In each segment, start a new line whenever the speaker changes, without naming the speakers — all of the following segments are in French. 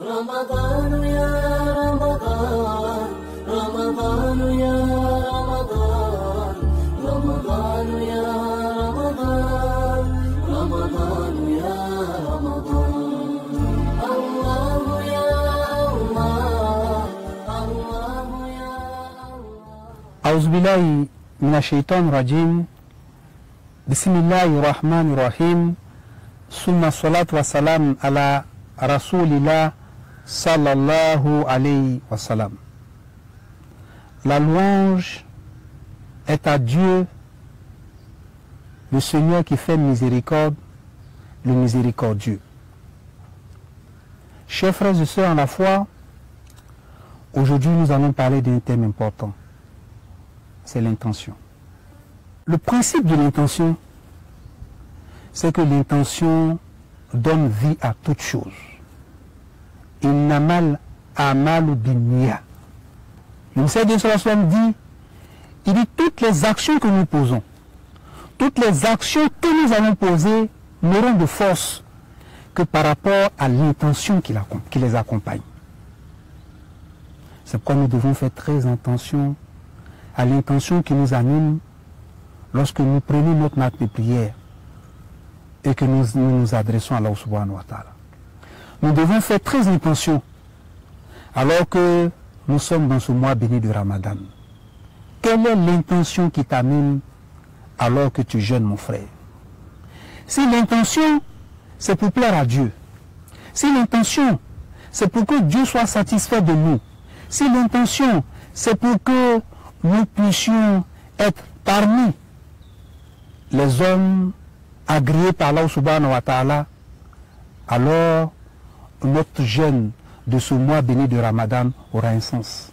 رمضان يا رمضان رمضان يا رمضان رمضان يا رمضان رمضان يا رمضان الله يا الله الله يا الله
أعوذ بالله من الشيطان الرجيم بسم الله الرحمن الرحيم ثم الصلاة والسلام على رسول الله sallallahu alayhi wa sallam. La louange est à Dieu, le Seigneur qui fait miséricorde, le miséricordieux. Chers frères et sœurs en la foi, aujourd'hui nous allons parler d'un thème important, c'est l'intention. Le principe de l'intention, c'est que l'intention donne vie à toute chose. Innamal amalu binniya. Le Messager de sallam dit, il dit toutes les actions que nous posons, toutes les actions que nous allons poser n'auront de force que par rapport à l'intention qui les accompagne. C'est pourquoi nous devons faire très attention à l'intention qui nous anime lorsque nous prenons notre acte de prière et que nous adressons à Allah subhanahu wa ta'ala. Nous devons faire très attention alors que nous sommes dans ce mois béni de Ramadan. Quelle est l'intention qui t'anime alors que tu jeûnes, mon frère? Si l'intention, c'est pour plaire à Dieu, si l'intention, c'est pour que Dieu soit satisfait de nous, si l'intention, c'est pour que nous puissions être parmi les hommes agréés par Allah subhanahu wa ta'ala, alors notre jeûne de ce mois béni de Ramadan aura un sens.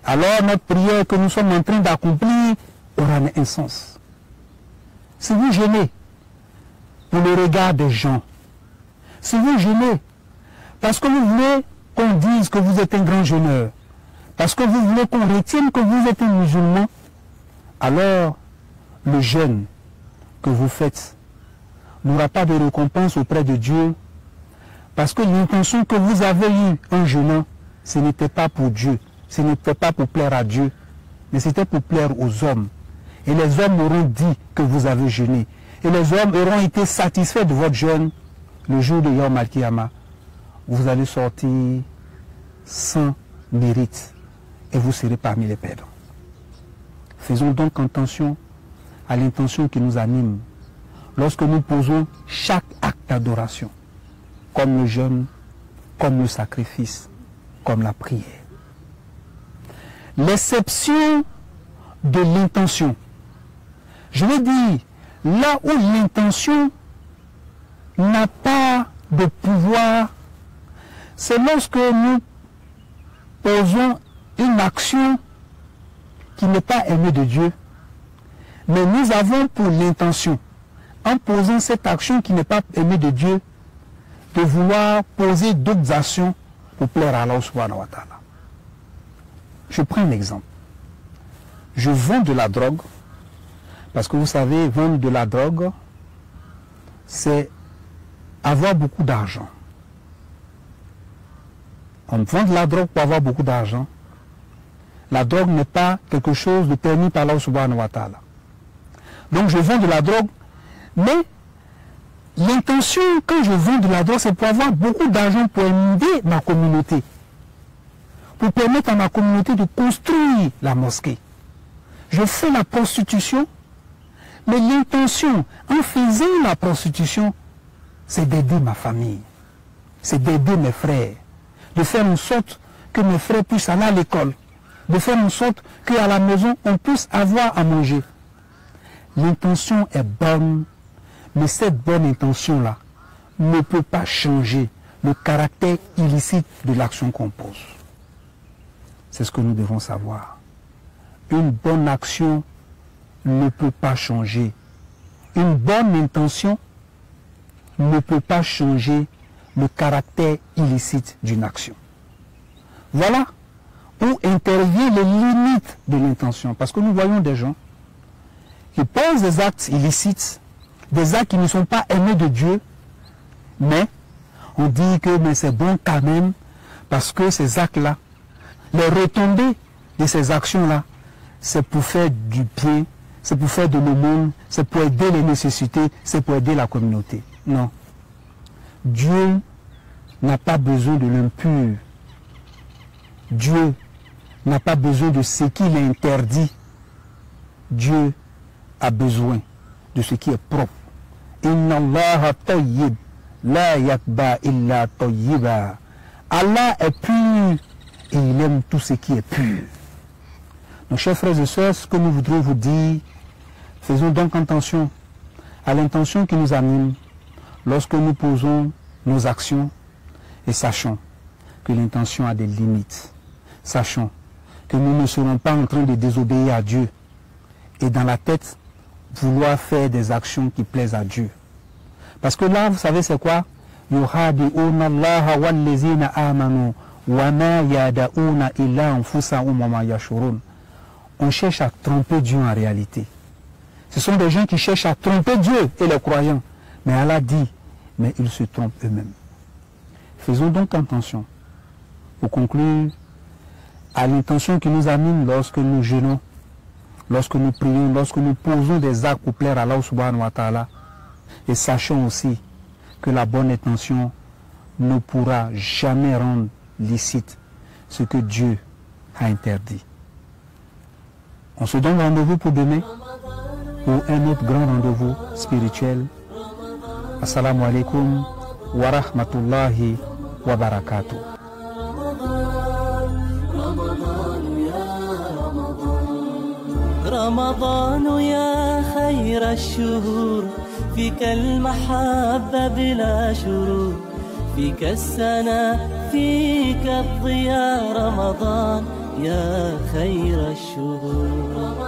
Alors notre prière que nous sommes en train d'accomplir aura un sens. Si vous jeûnez pour le regard des gens, si vous jeûnez parce que vous voulez qu'on dise que vous êtes un grand jeûneur, parce que vous voulez qu'on retienne que vous êtes un musulman, alors le jeûne que vous faites n'aura pas de récompense auprès de Dieu, parce que l'intention que vous avez eue en jeûnant, ce n'était pas pour Dieu, ce n'était pas pour plaire à Dieu, mais c'était pour plaire aux hommes. Et les hommes auront dit que vous avez jeûné. Et les hommes auront été satisfaits de votre jeûne le jour de Yawm al-Qiyamah. Vous allez sortir sans mérite et vous serez parmi les perdants. Faisons donc attention à l'intention qui nous anime lorsque nous posons chaque acte d'adoration, comme le jeûne, comme le sacrifice, comme la prière. L'exception de l'intention. Je veux dire, là où l'intention n'a pas de pouvoir, c'est lorsque nous posons une action qui n'est pas aimée de Dieu, mais nous avons pour l'intention, en posant cette action qui n'est pas aimée de Dieu, de vouloir poser d'autres actions pour plaire à Allah subhanahu wa ta'ala. Je prends un exemple. Je vends de la drogue, parce que vous savez, vendre de la drogue, c'est avoir beaucoup d'argent. On vend de la drogue pour avoir beaucoup d'argent. La drogue n'est pas quelque chose de permis par Allah subhanahu wa ta'ala. Donc je vends de la drogue, mais l'intention quand je vends de la drogue, c'est pour avoir beaucoup d'argent pour aider ma communauté, pour permettre à ma communauté de construire la mosquée. Je fais la prostitution, mais l'intention en faisant la prostitution, c'est d'aider ma famille, c'est d'aider mes frères, de faire en sorte que mes frères puissent aller à l'école, de faire en sorte qu'à la maison on puisse avoir à manger. L'intention est bonne, mais cette bonne intention-là ne peut pas changer le caractère illicite de l'action qu'on pose. C'est ce que nous devons savoir. Une bonne action ne peut pas changer. Une bonne intention ne peut pas changer le caractère illicite d'une action. Voilà où interviennent les limites de l'intention. Parce que nous voyons des gens qui posent des actes illicites, des actes qui ne sont pas aimés de Dieu, mais On dit que mais c'est bon quand même parce que ces actes-là, les retombées de ces actions-là, c'est pour faire du bien, c'est pour faire de l'aumône, c'est pour aider les nécessités, c'est pour aider la communauté. Non. Dieu n'a pas besoin de l'impur. Dieu n'a pas besoin de ce qu'il interdit. Dieu a besoin de ce qui est propre. Inna Allah tayyib, la yakba illa tayyiba. Allah est pur et il aime tout ce qui est pur. Donc, chers frères et sœurs, ce que nous voudrions vous dire, faisons donc attention à l'intention qui nous anime lorsque nous posons nos actions et sachons que l'intention a des limites. Sachons que nous ne serons pas en train de désobéir à Dieu et dans la tête vouloir faire des actions qui plaisent à Dieu. Parce que là, vous savez c'est quoi? On cherche à tromper Dieu en réalité. Ce sont des gens qui cherchent à tromper Dieu et les croyants. Mais Allah dit, mais ils se trompent eux-mêmes. Faisons donc attention, pour conclure, à l'intention qui nous anime lorsque nous jeûnons, lorsque nous prions, lorsque nous posons des actes pour plaire à Allah subhanahu wa ta'ala. Et sachons aussi que la bonne intention ne pourra jamais rendre licite ce que Dieu a interdit. On se donne rendez-vous pour demain, pour un autre grand rendez-vous spirituel. Assalamu alaikum wa rahmatullahi wa barakatuh.
رمضان يا خير الشهور فيك المحبة بلا شرور فيك السنة فيك الضياء رمضان يا خير الشهور